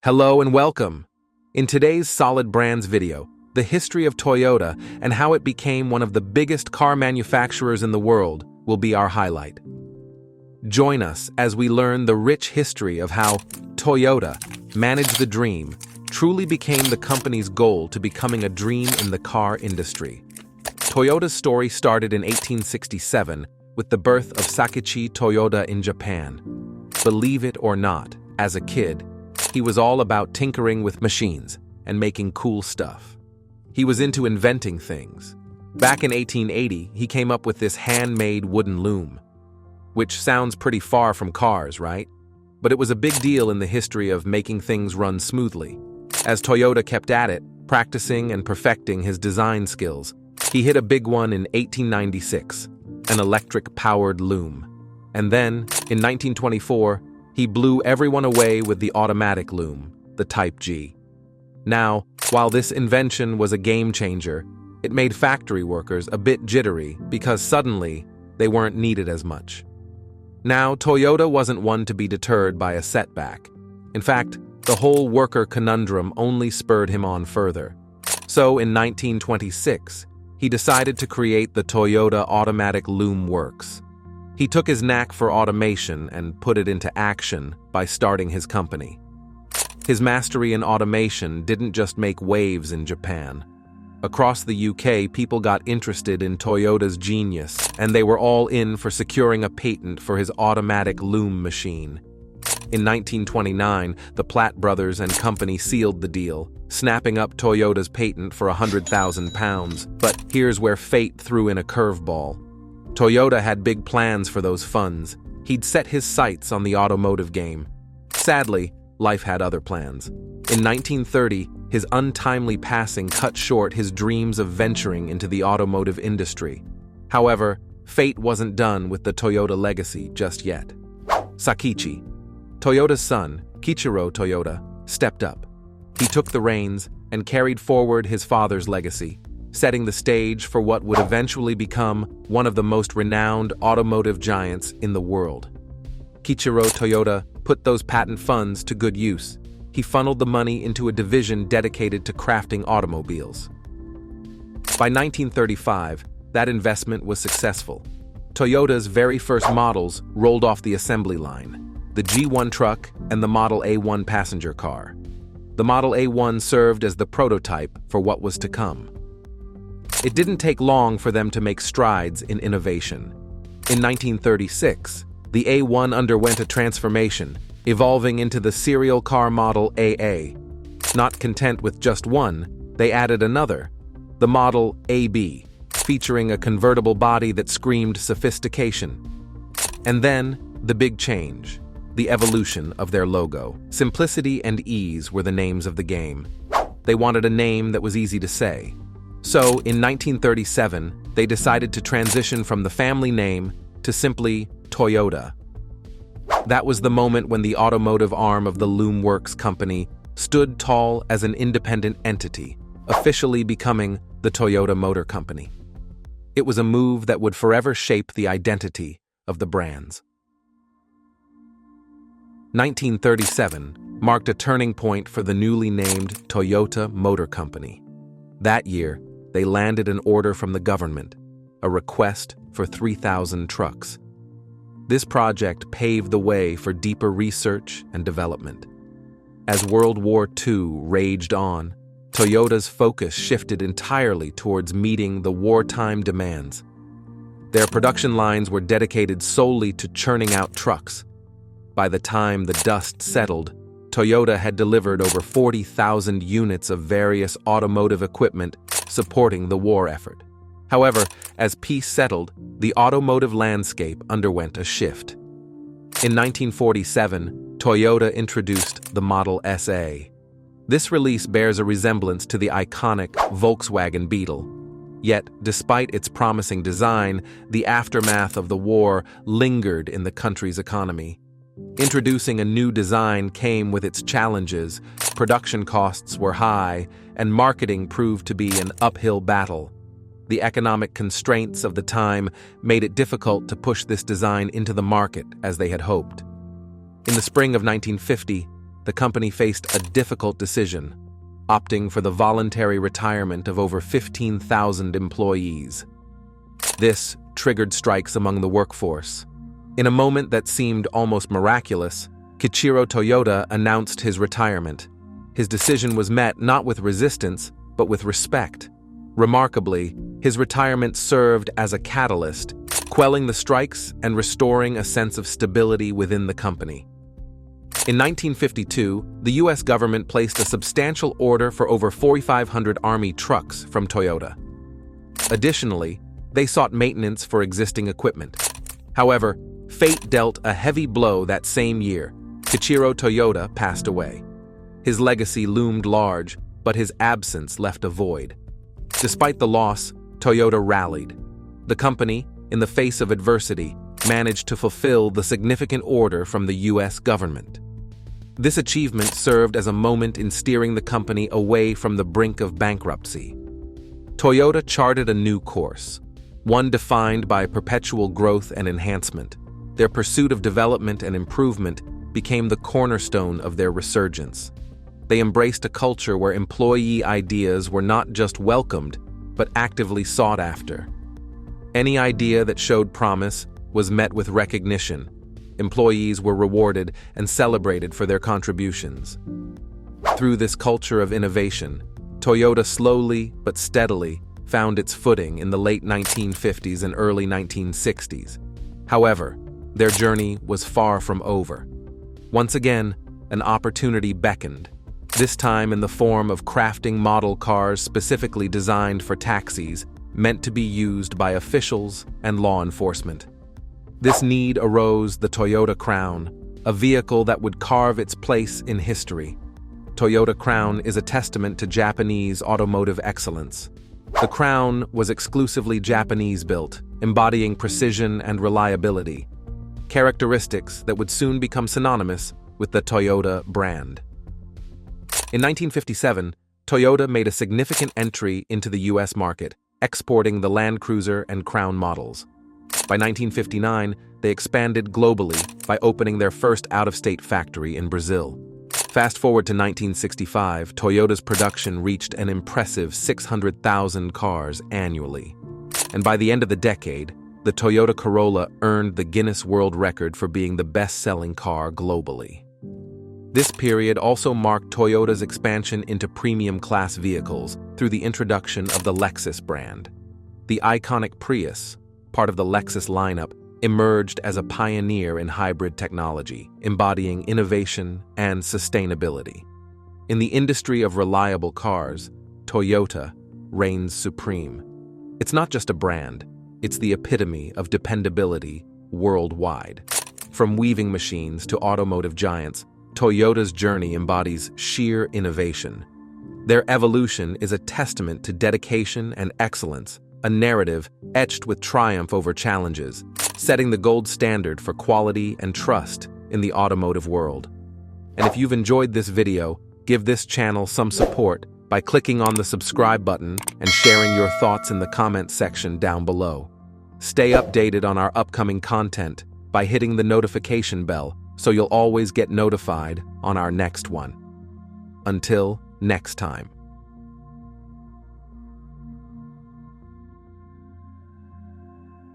Hello and welcome! In today's Solid Brands video, the history of Toyota and how it became one of the biggest car manufacturers in the world will be our highlight. Join us as we learn the rich history of how Toyota managed the dream, truly became the company's goal to becoming a dream in the car industry. Toyota's story started in 1867 with the birth of Sakichi Toyoda in Japan. Believe it or not, as a kid, he was all about tinkering with machines and making cool stuff. He was into inventing things. Back in 1880, he came up with this handmade wooden loom, which sounds pretty far from cars, right? But it was a big deal in the history of making things run smoothly. As Toyota kept at it, practicing and perfecting his design skills, he hit a big one in 1896, an electric-powered loom. And then, in 1924, he blew everyone away with the automatic loom, the Type G. Now, while this invention was a game-changer, it made factory workers a bit jittery because suddenly they weren't needed as much. Now, Toyota wasn't one to be deterred by a setback. In fact, the whole worker conundrum only spurred him on further. So, in 1926, he decided to create the Toyota Automatic Loom Works. He took his knack for automation and put it into action by starting his company. His mastery in automation didn't just make waves in Japan. Across the UK, people got interested in Toyota's genius, and they were all in for securing a patent for his automatic loom machine. In 1929, the Platt Brothers and Company sealed the deal, snapping up Toyota's patent for £100,000. But here's where fate threw in a curveball. Toyota had big plans for those funds. He'd set his sights on the automotive game. Sadly, life had other plans. In 1930, his untimely passing cut short his dreams of venturing into the automotive industry. However, fate wasn't done with the Toyota legacy just yet. Sakichi, Toyota's son, Kichiro Toyoda, stepped up. He took the reins and carried forward his father's legacy, setting the stage for what would eventually become one of the most renowned automotive giants in the world. Kichiro Toyoda put those patent funds to good use. He funneled the money into a division dedicated to crafting automobiles. By 1935, that investment was successful. Toyota's very first models rolled off the assembly line: the G1 truck and the Model A1 passenger car. The Model A1 served as the prototype for what was to come. It didn't take long for them to make strides in innovation. In 1936, the A1 underwent a transformation, evolving into the serial car model AA. Not content with just one, they added another, the Model AB, featuring a convertible body that screamed sophistication. And then, the big change, the evolution of their logo. Simplicity and ease were the names of the game. They wanted a name that was easy to say. So, in 1937, they decided to transition from the family name to simply Toyota. That was the moment when the automotive arm of the LOOM Company stood tall as an independent entity, officially becoming the Toyota Motor Company. It was a move that would forever shape the identity of the brands. 1937 marked a turning point for the newly named Toyota Motor Company. That year, they landed an order from the government, a request for 3,000 trucks. This project paved the way for deeper research and development. As World War II raged on, Toyota's focus shifted entirely towards meeting the wartime demands. Their production lines were dedicated solely to churning out trucks. By the time the dust settled, Toyota had delivered over 40,000 units of various automotive equipment supporting the war effort. However, as peace settled, the automotive landscape underwent a shift. In 1947, Toyota introduced the Model SA. This release bears a resemblance to the iconic Volkswagen Beetle. Yet, despite its promising design, the aftermath of the war lingered in the country's economy. Introducing a new design came with its challenges. Production costs were high, and marketing proved to be an uphill battle. The economic constraints of the time made it difficult to push this design into the market as they had hoped. In the spring of 1950, the company faced a difficult decision, opting for the voluntary retirement of over 15,000 employees. This triggered strikes among the workforce. In a moment that seemed almost miraculous, Kiichiro Toyoda announced his retirement. His decision was met not with resistance, but with respect. Remarkably, his retirement served as a catalyst, quelling the strikes and restoring a sense of stability within the company. In 1952, the U.S. government placed a substantial order for over 4,500 Army trucks from Toyota. Additionally, they sought maintenance for existing equipment. However, fate dealt a heavy blow that same year. Kiichiro Toyoda passed away. His legacy loomed large, but his absence left a void. Despite the loss, Toyota rallied. The company, in the face of adversity, managed to fulfill the significant order from the U.S. government. This achievement served as a moment in steering the company away from the brink of bankruptcy. Toyota charted a new course, one defined by perpetual growth and enhancement. Their pursuit of development and improvement became the cornerstone of their resurgence. They embraced a culture where employee ideas were not just welcomed, but actively sought after. Any idea that showed promise was met with recognition. Employees were rewarded and celebrated for their contributions. Through this culture of innovation, Toyota slowly but steadily found its footing in the late 1950s and early 1960s. However, their journey was far from over. Once again, an opportunity beckoned, this time in the form of crafting model cars specifically designed for taxis, meant to be used by officials and law enforcement. This need arose the Toyota Crown, a vehicle that would carve its place in history. Toyota Crown is a testament to Japanese automotive excellence. The Crown was exclusively Japanese-built, embodying precision and reliability, characteristics that would soon become synonymous with the Toyota brand. In 1957, Toyota made a significant entry into the U.S. market, exporting the Land Cruiser and Crown models. By 1959, they expanded globally by opening their first out-of-state factory in Brazil. Fast forward to 1965, Toyota's production reached an impressive 600,000 cars annually. And by the end of the decade, the Toyota Corolla earned the Guinness World Record for being the best-selling car globally. This period also marked Toyota's expansion into premium-class vehicles through the introduction of the Lexus brand. The iconic Prius, part of the Lexus lineup, emerged as a pioneer in hybrid technology, embodying innovation and sustainability. In the industry of reliable cars, Toyota reigns supreme. It's not just a brand, it's the epitome of dependability worldwide. From weaving machines to automotive giants, Toyota's journey embodies sheer innovation. Their evolution is a testament to dedication and excellence, a narrative etched with triumph over challenges, setting the gold standard for quality and trust in the automotive world. And if you've enjoyed this video, give this channel some support by clicking on the subscribe button and sharing your thoughts in the comment section down below. Stay updated on our upcoming content by hitting the notification bell so you'll always get notified on our next one. Until next time.